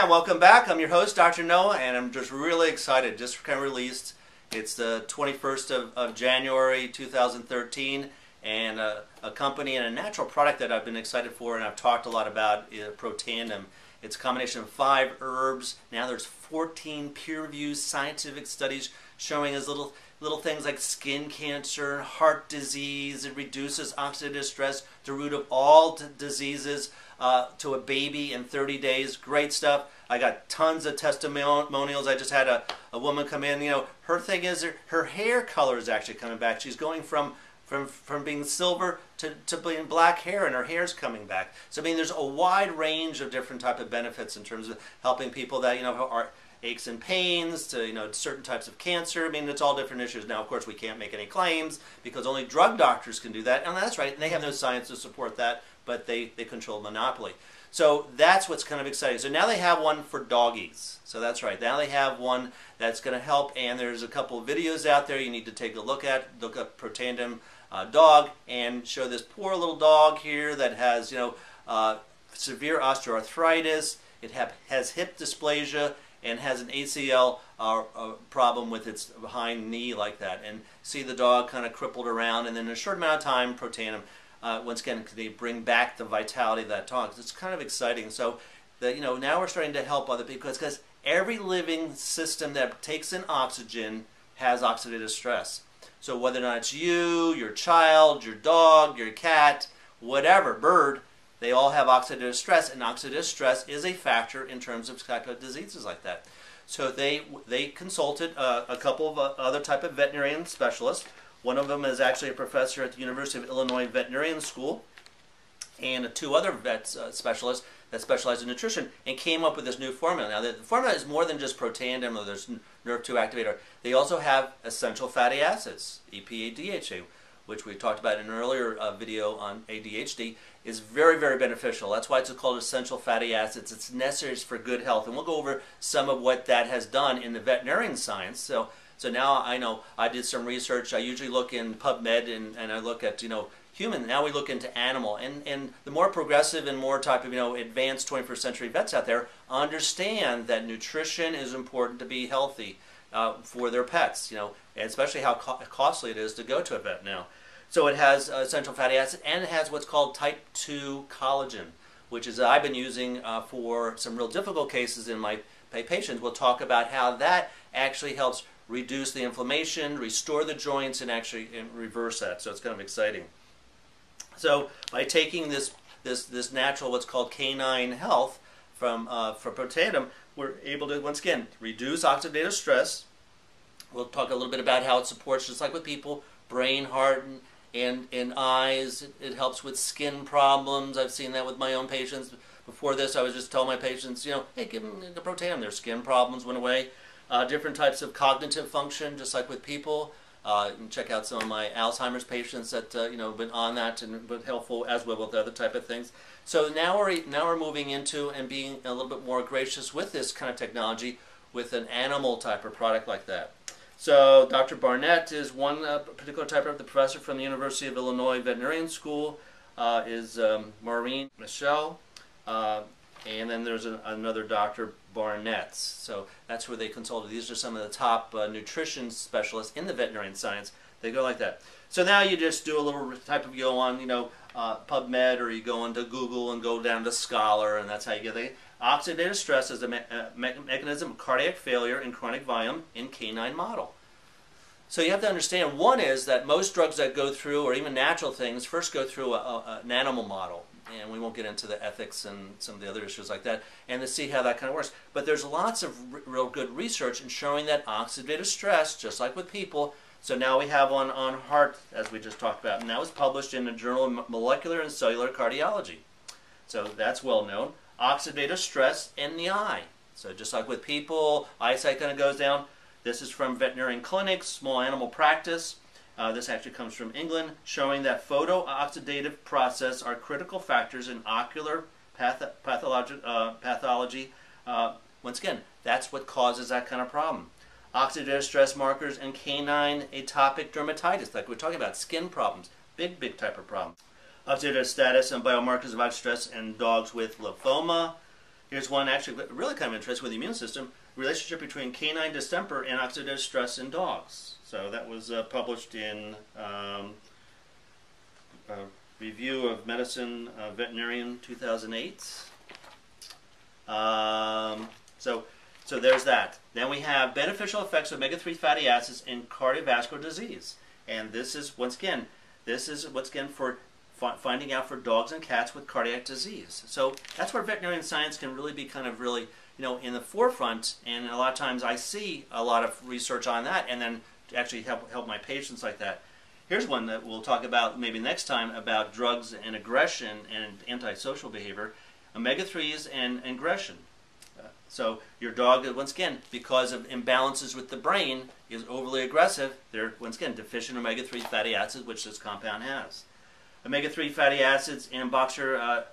welcome back. I'm your host, Dr. Noah, and I'm just really excited. Just kind of released. It's the 21st of January 2013, and a company and a natural product that I've been excited for and I've talked a lot about is Protandim. It's a combination of 5 herbs. Now there's 14 peer-reviewed scientific studies showing us little things like skin cancer, heart disease. It reduces oxidative stress, the root of all diseases, to a baby in 30 days. Great stuff. I got tons of testimonials. I just had a woman come in. You know, her thing is her hair color is actually coming back. She's going from being silver to being black hair, and her hair's coming back. So I mean, there's a wide range of different type of benefits in terms of helping people that, you know, are aches and pains to, you know, certain types of cancer. I mean, it's all different issues. Now, of course, we can't make any claims because only drug doctors can do that, and that's right. And they have no science to support that, but they control monopoly. So that's what's kind of exciting. So now they have one for doggies. So that's right. Now they have one that's going to help, and there's a couple of videos out there you need to take a look at. Look up Protandim dog and show this poor little dog here that has, you know, severe osteoarthritis. It has hip dysplasia and has an ACL problem with its behind knee like that. And see the dog kind of crippled around, and then in a short amount of time, Protandim, once again, they bring back the vitality of that dog. It's kind of exciting. So, you know, now we're starting to help other people because every living system that takes in oxygen has oxidative stress. So whether or not it's you, your child, your dog, your cat, whatever, bird, they all have oxidative stress, and oxidative stress is a factor in terms of type of diseases like that. So they consulted a couple of other type of veterinarian specialists. One of them is actually a professor at the University of Illinois Veterinarian School, and 2 other specialists that specialize in nutrition, and came up with this new formula. Now, the formula is more than just Protandim or there's nerve 2 activator. They also have essential fatty acids, EPA, DHA, which we talked about in an earlier video on ADHD, is very, very beneficial. That's why it's called essential fatty acids. It's necessary for good health, and we'll go over some of what that has done in the veterinarian science. So now I know I did some research. I usually look in PubMed and I look at, you know, human. Now we look into animal. And the more progressive and more type of, you know, advanced 21st century vets out there understand that nutrition is important to be healthy for their pets, you know, and especially how costly it is to go to a vet now. So it has essential fatty acids, and it has what's called type 2 collagen, which is I've been using for some real difficult cases in my patients. We'll talk about how that actually helps reduce the inflammation, restore the joints, and actually reverse that. So it's kind of exciting. So by taking this natural, what's called canine health from Protandim, we're able to, once again, reduce oxidative stress. We'll talk a little bit about how it supports, just like with people, brain, heart, and eyes. It helps with skin problems. I've seen that with my own patients. Before this, I was just telling my patients, you know, hey, give them the Protandim. Their skin problems went away. Different types of cognitive function, just like with people. And check out some of my Alzheimer's patients that you know, been on that and been helpful, as well with other type of things. So now we're moving into and being a little bit more gracious with this kind of technology with an animal type of product like that. So Dr. Barnett is one particular type of the professor from the University of Illinois Veterinarian School. Is Maureen Michelle. And then there's another Dr. Barnett's. So that's where they consulted. These are some of the top nutrition specialists in the veterinarian science. They go like that. So now you just do a little type of, you go on, you know, PubMed, or you go into Google and go down to Scholar, and that's how you get the oxidative stress as a mechanism of cardiac failure and chronic volume in canine model. So you have to understand, one is that most drugs that go through, or even natural things, first go through an animal model. And we won't get into the ethics and some of the other issues like that, and to see how that kind of works. But there's lots of real good research in showing that oxidative stress, just like with people. So now we have one on heart, as we just talked about, and that was published in the Journal of Molecular and Cellular Cardiology. So that's well known. Oxidative stress in the eye. So just like with people, eyesight kind of goes down. This is from veterinarian clinics, small animal practice. This actually comes from England, showing that photooxidative process are critical factors in ocular pathology. Once again, that's what causes that kind of problem. Oxidative stress markers in canine atopic dermatitis, like we're talking about, skin problems, big type of problem. Oxidative status and biomarkers of oxidative stress in dogs with lymphoma, Here's one actually really kind of interesting with the immune system, relationship between canine distemper and oxidative stress in dogs. So that was published in Review of Medicine Veterinarian 2008. So there's that. Then we have beneficial effects of omega-3 fatty acids in cardiovascular disease. And this is, once again, for finding out for dogs and cats with cardiac disease. So that's where veterinarian science can really be kind of really, in the forefront. And a lot of times I see a lot of research on that and then to actually help my patients like that. Here's one that we'll talk about maybe next time about drugs and aggression and antisocial behavior, omega-3s and aggression. So your dog, once again, because of imbalances with the brain, is overly aggressive. They're, once again, deficient omega-3 fatty acids, which this compound has. Omega-3 fatty acids in boxer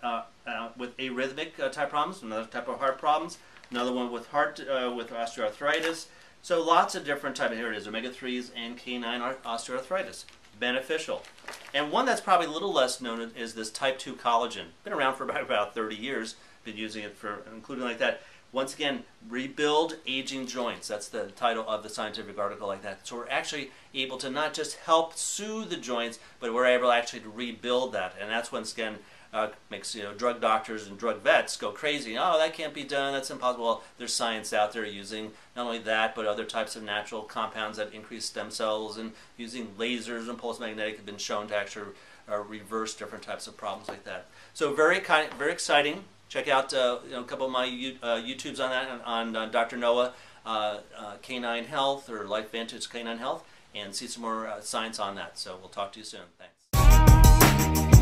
with arrhythmic type problems, another type of heart problems, another one with with osteoarthritis. So lots of different types. Here it is, omega-3s and canine osteoarthritis. Beneficial. And one that's probably a little less known is this type 2 collagen. Been around for about 30 years. Been using it for, including like that. Once again, rebuild aging joints. That's the title of the scientific article like that. So we're actually able to not just help soothe the joints, but we're able actually to rebuild that. And that's once again makes drug doctors and drug vets go crazy. Oh, that can't be done. That's impossible. Well, there's science out there using not only that, but other types of natural compounds that increase stem cells, and using lasers and pulse magnetic have been shown to actually reverse different types of problems like that. So very exciting. Check out a couple of my YouTubes on that, on Dr. Noah Canine Health or Life Vantage Canine Health, and see some more science on that. So we'll talk to you soon. Thanks.